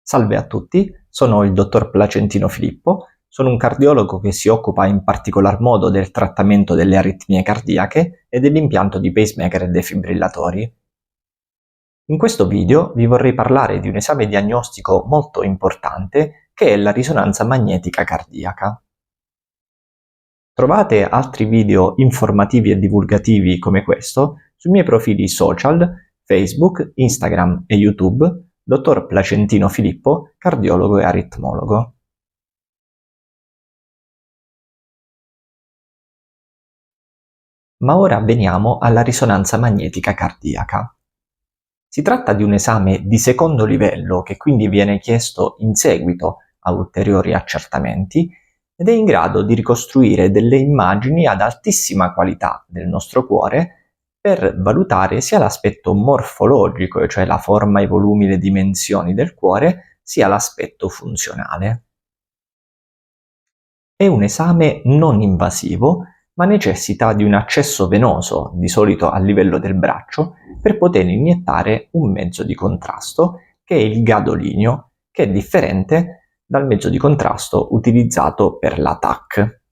Salve a tutti, sono il dottor Placentino Filippo, sono un cardiologo che si occupa in particolar modo del trattamento delle aritmie cardiache e dell'impianto di pacemaker e defibrillatori. In questo video vi vorrei parlare di un esame diagnostico molto importante che è la risonanza magnetica cardiaca. Trovate altri video informativi e divulgativi come questo sui miei profili social, Facebook, Instagram e YouTube, dottor Placentino Filippo, cardiologo e aritmologo. Ma ora veniamo alla risonanza magnetica cardiaca. Si tratta di un esame di secondo livello che quindi viene chiesto in seguito a ulteriori accertamenti ed è in grado di ricostruire delle immagini ad altissima qualità del nostro cuore per valutare sia l'aspetto morfologico, cioè la forma, i volumi, le dimensioni del cuore, sia l'aspetto funzionale. È un esame non invasivo, ma necessita di un accesso venoso, di solito a livello del braccio, per poter iniettare un mezzo di contrasto, che è il gadolinio, che è differente dal mezzo di contrasto utilizzato per la TAC.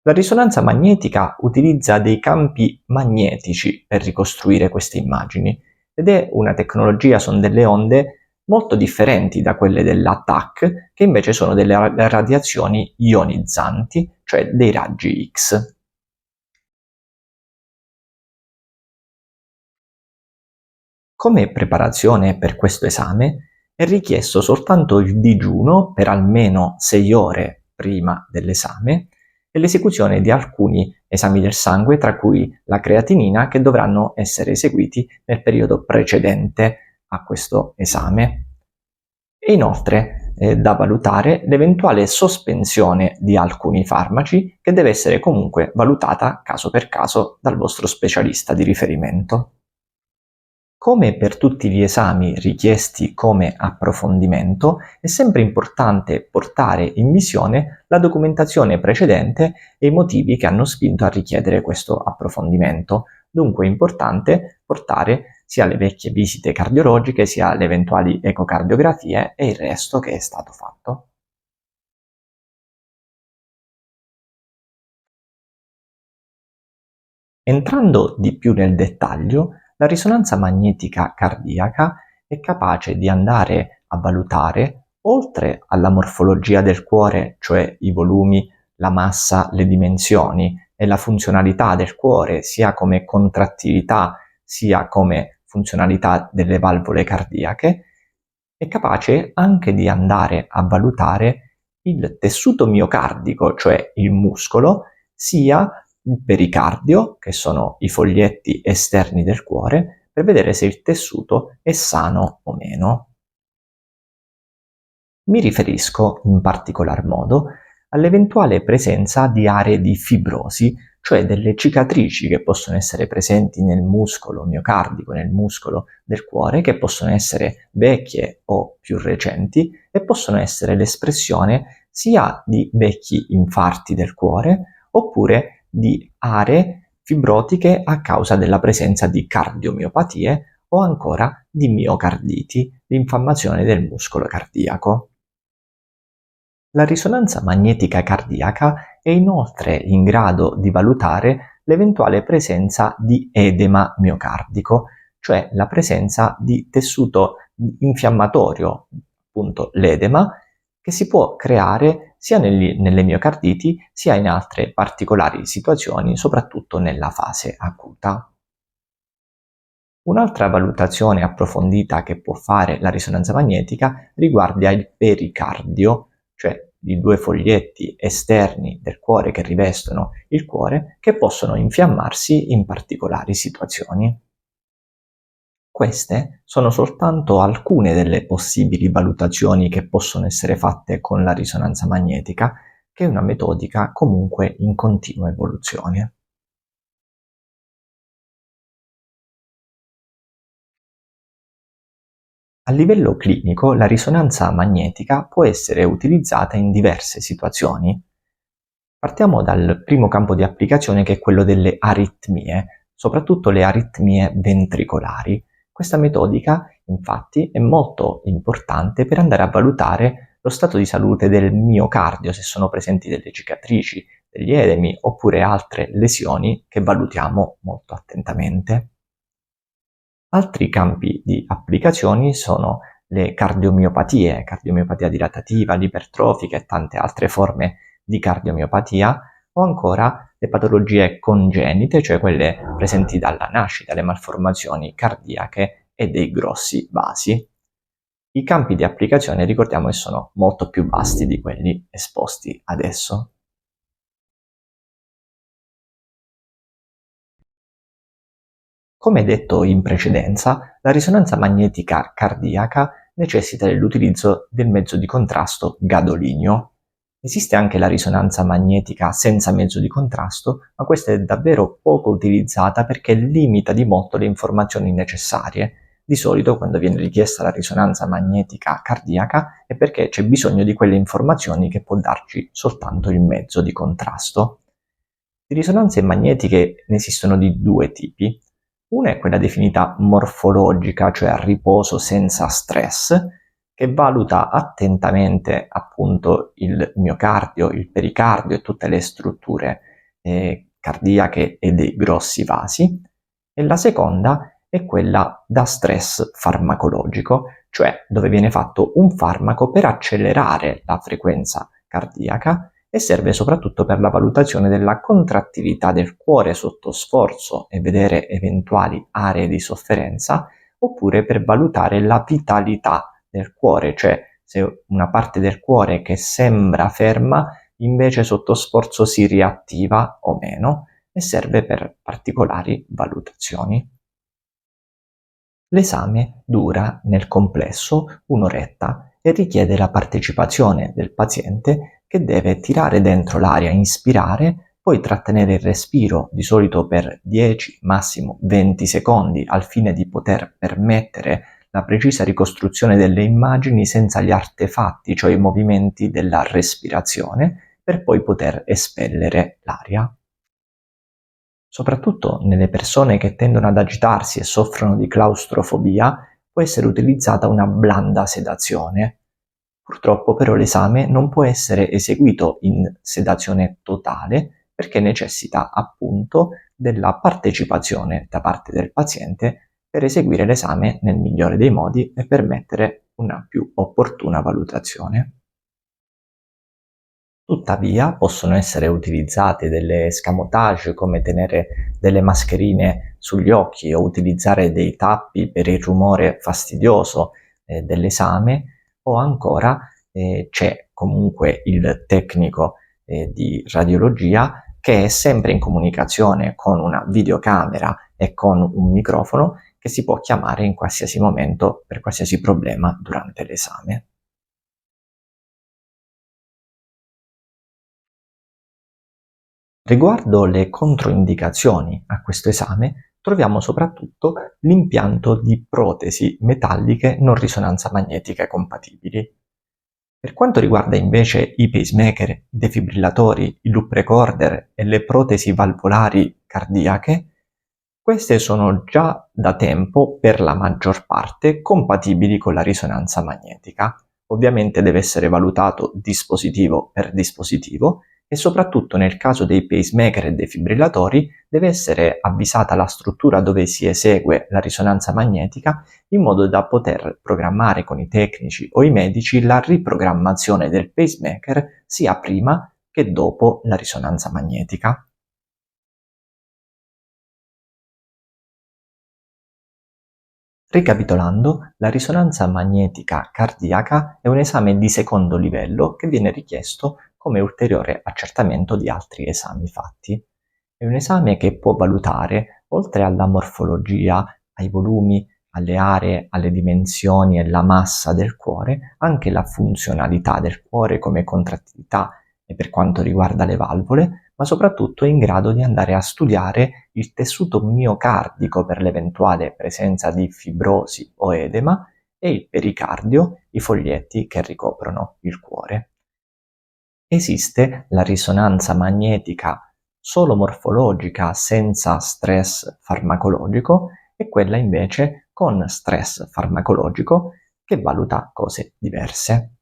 La risonanza magnetica utilizza dei campi magnetici per ricostruire queste immagini ed è una tecnologia, sono delle onde molto differenti da quelle della TAC, che invece sono delle radiazioni ionizzanti, cioè dei raggi X. Come preparazione per questo esame è richiesto soltanto il digiuno per almeno 6 ore prima dell'esame e l'esecuzione di alcuni esami del sangue, tra cui la creatinina, che dovranno essere eseguiti nel periodo precedente a questo esame. E inoltre è da valutare l'eventuale sospensione di alcuni farmaci, che deve essere comunque valutata caso per caso dal vostro specialista di riferimento. Come per tutti gli esami richiesti come approfondimento, è sempre importante portare in visione la documentazione precedente e i motivi che hanno spinto a richiedere questo approfondimento. Dunque è importante portare sia le vecchie visite cardiologiche, sia le eventuali ecocardiografie e il resto che è stato fatto. Entrando di più nel dettaglio, la risonanza magnetica cardiaca è capace di andare a valutare, oltre alla morfologia del cuore, cioè i volumi, la massa, le dimensioni e la funzionalità del cuore, sia come contrattilità sia come funzionalità delle valvole cardiache, è capace anche di andare a valutare il tessuto miocardico, cioè il muscolo, sia il pericardio, che sono i foglietti esterni del cuore, per vedere se il tessuto è sano o meno. Mi riferisco in particolar modo all'eventuale presenza di aree di fibrosi, cioè delle cicatrici che possono essere presenti nel muscolo miocardico, nel muscolo del cuore, che possono essere vecchie o più recenti e possono essere l'espressione sia di vecchi infarti del cuore oppure di aree fibrotiche a causa della presenza di cardiomiopatie o ancora di miocarditi, l'infiammazione del muscolo cardiaco. La risonanza magnetica cardiaca è inoltre in grado di valutare l'eventuale presenza di edema miocardico, cioè la presenza di tessuto infiammatorio, appunto l'edema, che si può creare sia nelle miocarditi sia in altre particolari situazioni, soprattutto nella fase acuta. Un'altra valutazione approfondita che può fare la risonanza magnetica riguarda il pericardio, cioè i due foglietti esterni del cuore che rivestono il cuore, che possono infiammarsi in particolari situazioni. Queste sono soltanto alcune delle possibili valutazioni che possono essere fatte con la risonanza magnetica, che è una metodica comunque in continua evoluzione. A livello clinico, la risonanza magnetica può essere utilizzata in diverse situazioni. Partiamo dal primo campo di applicazione, che è quello delle aritmie, soprattutto le aritmie ventricolari. Questa metodica infatti, è molto importante per andare a valutare lo stato di salute del miocardio, se sono presenti delle cicatrici, degli edemi oppure altre lesioni che valutiamo molto attentamente. Altri campi di applicazioni sono le cardiomiopatie, cardiomiopatia dilatativa, l'ipertrofica e tante altre forme di cardiomiopatia, o ancora le patologie congenite, cioè quelle presenti dalla nascita, le malformazioni cardiache e dei grossi vasi. I campi di applicazione, ricordiamo che sono molto più vasti di quelli esposti adesso. Come detto in precedenza, la risonanza magnetica cardiaca necessita dell'utilizzo del mezzo di contrasto gadolinio. Esiste anche la risonanza magnetica senza mezzo di contrasto, ma questa è davvero poco utilizzata perché limita di molto le informazioni necessarie. Di solito, quando viene richiesta la risonanza magnetica cardiaca, è perché c'è bisogno di quelle informazioni che può darci soltanto il mezzo di contrasto. Di risonanze magnetiche ne esistono di due tipi. Una è quella definita morfologica, cioè a riposo senza stress, che valuta attentamente appunto il miocardio, il pericardio e tutte le strutture cardiache e dei grossi vasi. E la seconda è quella da stress farmacologico, cioè dove viene fatto un farmaco per accelerare la frequenza cardiaca e serve soprattutto per la valutazione della contrattività del cuore sotto sforzo e vedere eventuali aree di sofferenza, oppure per valutare la vitalità del cuore, cioè se una parte del cuore che sembra ferma invece sotto sforzo si riattiva o meno, e serve per particolari valutazioni. L'esame dura nel complesso un'oretta e richiede la partecipazione del paziente che deve tirare dentro l'aria, inspirare, poi trattenere il respiro, di solito per 10, massimo 20 secondi, al fine di poter permettere la precisa ricostruzione delle immagini senza gli artefatti, cioè i movimenti della respirazione, per poi poter espellere l'aria. Soprattutto nelle persone che tendono ad agitarsi e soffrono di claustrofobia, può essere utilizzata una blanda sedazione. Purtroppo però l'esame non può essere eseguito in sedazione totale perché necessita appunto della partecipazione da parte del paziente per eseguire l'esame nel migliore dei modi e permettere una più opportuna valutazione. Tuttavia possono essere utilizzate delle escamotage come tenere delle mascherine sugli occhi o utilizzare dei tappi per il rumore fastidioso dell'esame, o ancora c'è comunque il tecnico di radiologia che è sempre in comunicazione con una videocamera e con un microfono che si può chiamare in qualsiasi momento per qualsiasi problema durante l'esame. Riguardo le controindicazioni a questo esame, troviamo soprattutto l'impianto di protesi metalliche non risonanza magnetica compatibili. Per quanto riguarda invece i pacemaker, i defibrillatori, i loop recorder e le protesi valvolari cardiache, queste sono già da tempo, per la maggior parte, compatibili con la risonanza magnetica. Ovviamente deve essere valutato dispositivo per dispositivo e soprattutto nel caso dei pacemaker e defibrillatori deve essere avvisata la struttura dove si esegue la risonanza magnetica in modo da poter programmare con i tecnici o i medici la riprogrammazione del pacemaker sia prima che dopo la risonanza magnetica. Ricapitolando, la risonanza magnetica cardiaca è un esame di secondo livello che viene richiesto come ulteriore accertamento di altri esami fatti. È un esame che può valutare, oltre alla morfologia, ai volumi, alle aree, alle dimensioni e la massa del cuore, anche la funzionalità del cuore come contrattività e per quanto riguarda le valvole, ma soprattutto è in grado di andare a studiare il tessuto miocardico per l'eventuale presenza di fibrosi o edema e il pericardio, i foglietti che ricoprono il cuore. Esiste la risonanza magnetica solo morfologica senza stress farmacologico e quella invece con stress farmacologico che valuta cose diverse.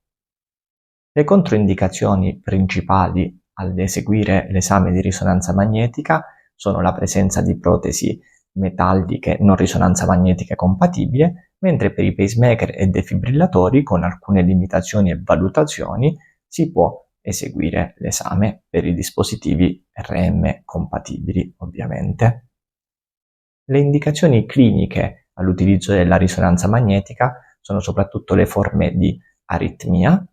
Le controindicazioni principali all'eseguire l'esame di risonanza magnetica sono la presenza di protesi metalliche non risonanza magnetica compatibile, mentre per i pacemaker e defibrillatori, con alcune limitazioni e valutazioni, si può eseguire l'esame per i dispositivi RM compatibili, ovviamente. Le indicazioni cliniche all'utilizzo della risonanza magnetica sono soprattutto le forme di aritmia,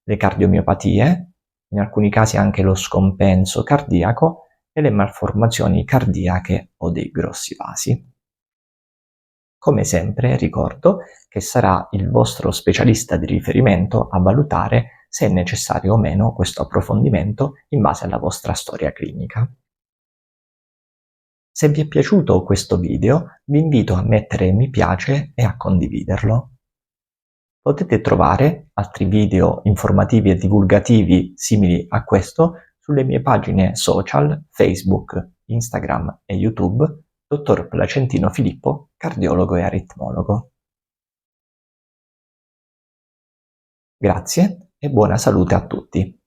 le cardiomiopatie, in alcuni casi anche lo scompenso cardiaco e le malformazioni cardiache o dei grossi vasi. Come sempre ricordo che sarà il vostro specialista di riferimento a valutare se è necessario o meno questo approfondimento in base alla vostra storia clinica. Se vi è piaciuto questo video, vi invito a mettere mi piace e a condividerlo. Potete trovare altri video informativi e divulgativi simili a questo sulle mie pagine social, Facebook, Instagram e YouTube, Dottor Placentino Filippo, cardiologo e aritmologo. Grazie e buona salute a tutti.